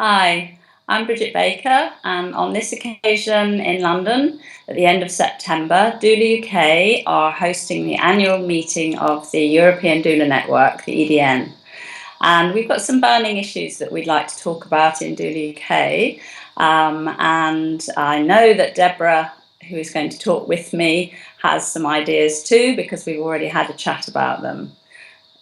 Hi, I'm Bridget Baker, and on this occasion in London at the end of September, Doula UK are hosting the annual meeting of the European Doula Network, the EDN. And we've got some burning issues that we'd like to talk about in Doula UK. And I know that Debra, who is going to talk with me, has some ideas too, because we've already had a chat about them.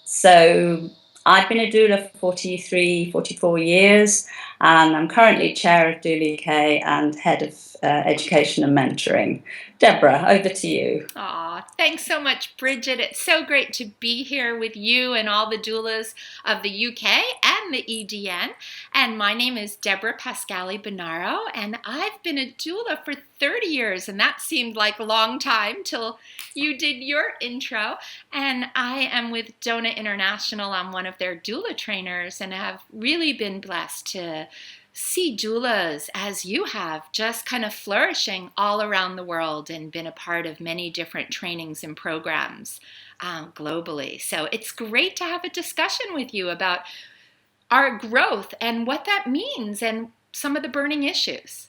So I've been a doula for 43, 44 years, and I'm currently chair of Doula UK and head of education and mentoring. Debra, over to you. Aw, thanks so much, Bridget. It's so great to be here with you and all the doulas of the UK and the EDN. And my name is Debra Pascali-Bonaro, and I've been a doula for 30 years, and that seemed like a long time till you did your intro. And I am with Dona International. I'm one of their doula trainers and have really been blessed to see doulas as you have, just kind of flourishing all around the world and been a part of many different trainings and programs globally. So it's great to have a discussion with you about our growth and what that means and some of the burning issues.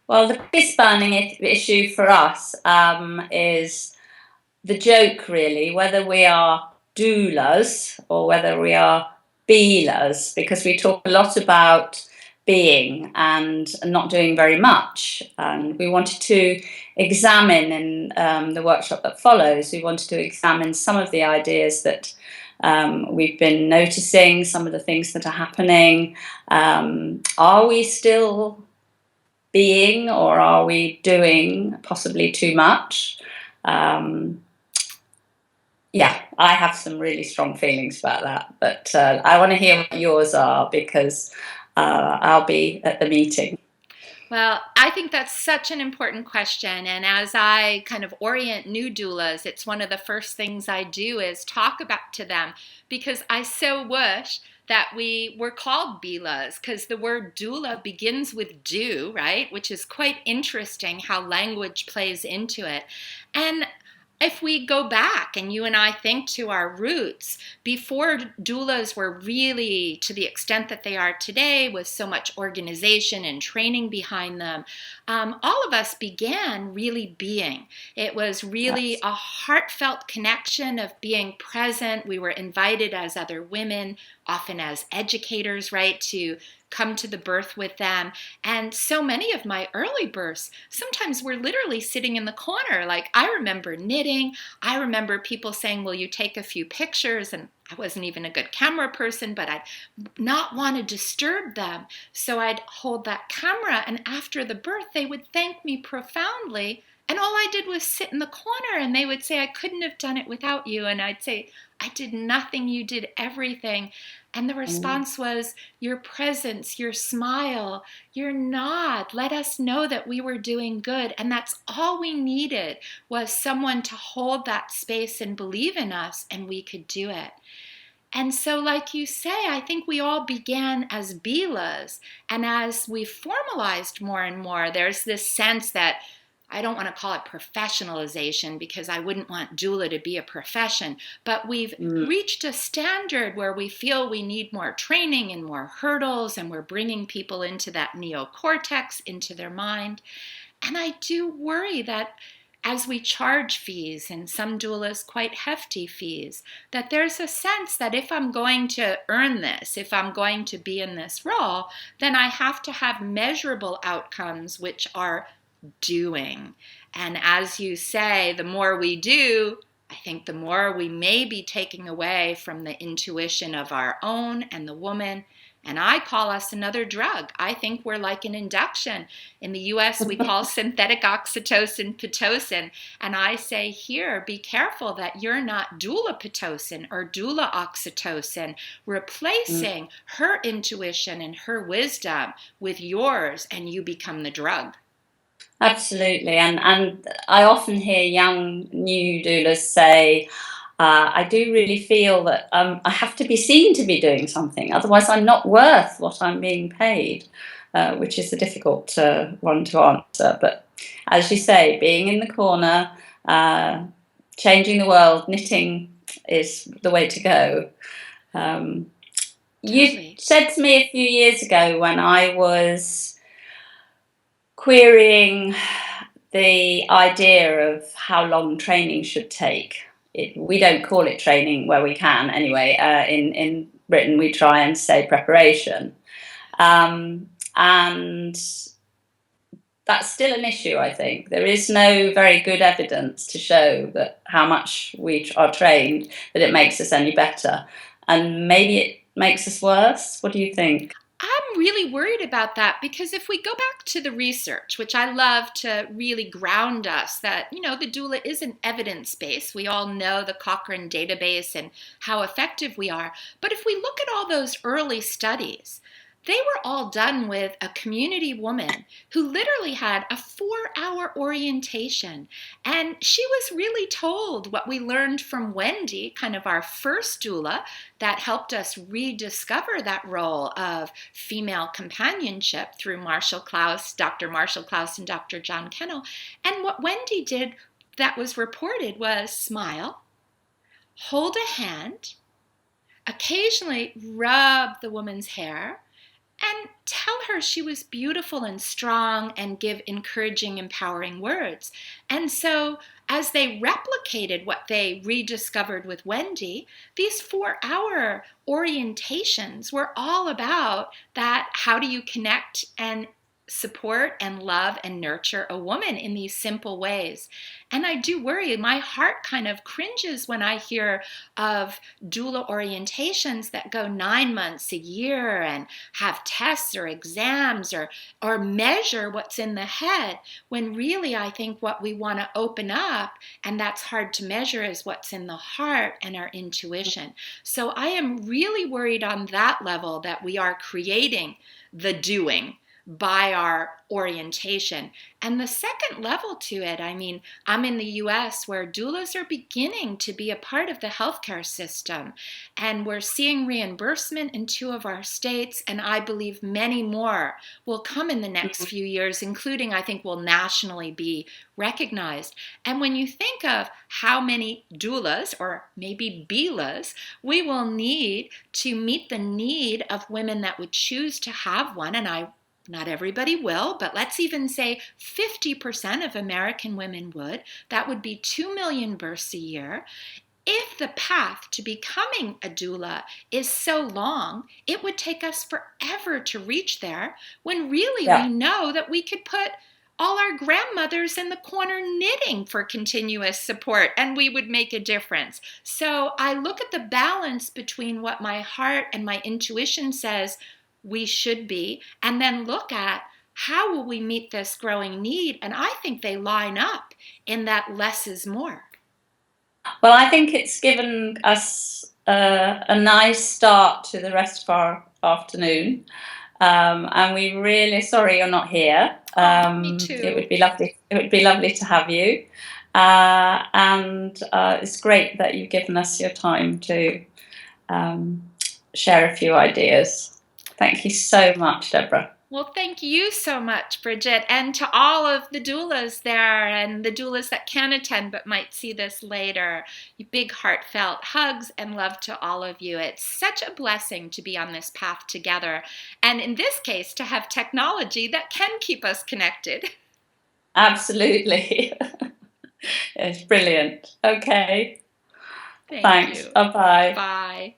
Well, the biggest burning issue for us is the joke, really, whether we are doulas or whether we are beelers, because we talk a lot about being and not doing very much. And we wanted to examine in the workshop that follows, we wanted to examine some of the ideas that we've been noticing, some of the things that are happening. Are we still being, or are we doing possibly too much? Yeah, I have some really strong feelings about that, but I want to hear what yours are, because I'll be at the meeting. Well, I think that's such an important question. And as I kind of orient new doulas, it's one of the first things I do is talk about to them, because I so wish that we were called Beelas, because the word doula begins with do, right? Which is quite interesting how language plays into it. And if we go back and you and I think to our roots, before doulas were really to the extent that they are today, with so much organization and training behind them, all of us began really being. It was really Yes. a heartfelt connection of being present. We were invited as other women, often as educators, right, to come to the birth with them. And so many of my early births, sometimes we're literally sitting in the corner. Like, I remember knitting. I remember people saying, will you take a few pictures? And I wasn't even a good camera person, but I'd not want to disturb them. So I'd hold that camera, and after the birth, they would thank me profoundly. And all I did was sit in the corner, and they would say, I couldn't have done it without you. And I'd say, I did nothing, you did everything. And the Mm. response was, your presence, your smile, your nod let us know that we were doing good. And that's all we needed, was someone to hold that space and believe in us, and we could do it. And so, like you say, I think we all began as Beelas. And as we formalized more and more, there's this sense that, I don't want to call it professionalization, because I wouldn't want doula to be a profession, but we've Mm. reached a standard where we feel we need more training and more hurdles, and we're bringing people into that neocortex, into their mind. And I do worry that as we charge fees, and some doulas quite hefty fees, that there's a sense that if I'm going to earn this, if I'm going to be in this role, then I have to have measurable outcomes, which are doing. And as you say, the more we do, I think the more we may be taking away from the intuition of our own and the woman. And I call us another drug. I think we're like an induction. In the US, we call synthetic oxytocin Pitocin. And I say here, be careful that you're not doula Pitocin or doula oxytocin, Mm. replacing her intuition and her wisdom with yours, and you become the drug. Absolutely, and I often hear young new doulas say, I do really feel that I have to be seen to be doing something, otherwise I'm not worth what I'm being paid, which is a difficult one to answer. But as you say, being in the corner, uh, changing the world, knitting is the way to go. Um, You Totally. said to me a few years ago when I was querying the idea of how long training should take. We don't call it training where we can anyway. In Britain, we try and say preparation. And that's still an issue, I think. There is no very good evidence to show that how much we are trained, that it makes us any better. And maybe it makes us worse. What do you think? I'm really worried about that because if we go back to the research, which I love to really ground us that, the doula is an evidence base. We all know the Cochrane database and how effective we are. But if we look at all those early studies, they were all done with a community woman who literally had a 4-hour orientation. And she was really told what we learned from Wendy, kind of our first doula, that helped us rediscover that role of female companionship through Dr. Marshall Klaus and Dr. John Kennel. And what Wendy did that was reported was smile, hold a hand, occasionally rub the woman's hair, and tell her she was beautiful and strong and give encouraging, empowering words. And so, as they replicated what they rediscovered with Wendy, these 4-hour orientations were all about that. How do you connect and support and love and nurture a woman in these simple ways? And I do worry, my heart kind of cringes when I hear of doula orientations that go 9 months, a year, and have tests or exams or measure what's in the head, when really I think what we want to open up, and that's hard to measure, is what's in the heart and our intuition. So I am really worried on that level that we are creating the doing by our orientation. And the second level to it, I'm in the US where doulas are beginning to be a part of the healthcare system. And we're seeing reimbursement in 2 of our states, and I believe many more will come in the next few years, including I think will nationally be recognized. And when you think of how many doulas, or maybe belas, we will need to meet the need of women that would choose to have one, and not everybody will, but let's even say 50% of American women would. That would be 2 million births a year. If the path to becoming a doula is so long, it would take us forever to reach there, when really we know that we could put all our grandmothers in the corner knitting for continuous support, and we would make a difference. So I look at the balance between what my heart and my intuition says we should be, and then look at how will we meet this growing need, and I think they line up in that less is more. Well, I think it's given us a nice start to the rest of our afternoon. And we're really sorry you're not here. Me too. It would be lovely. It would be lovely to have you. And it's great that you've given us your time to share a few ideas. Thank you so much, Debra. Well, thank you so much, Bridget, and to all of the doulas there and the doulas that can attend but might see this later. Big heartfelt hugs and love to all of you. It's such a blessing to be on this path together, and in this case, to have technology that can keep us connected. Absolutely. It's brilliant. Okay. Thank Thanks. you. Bye-bye. Bye.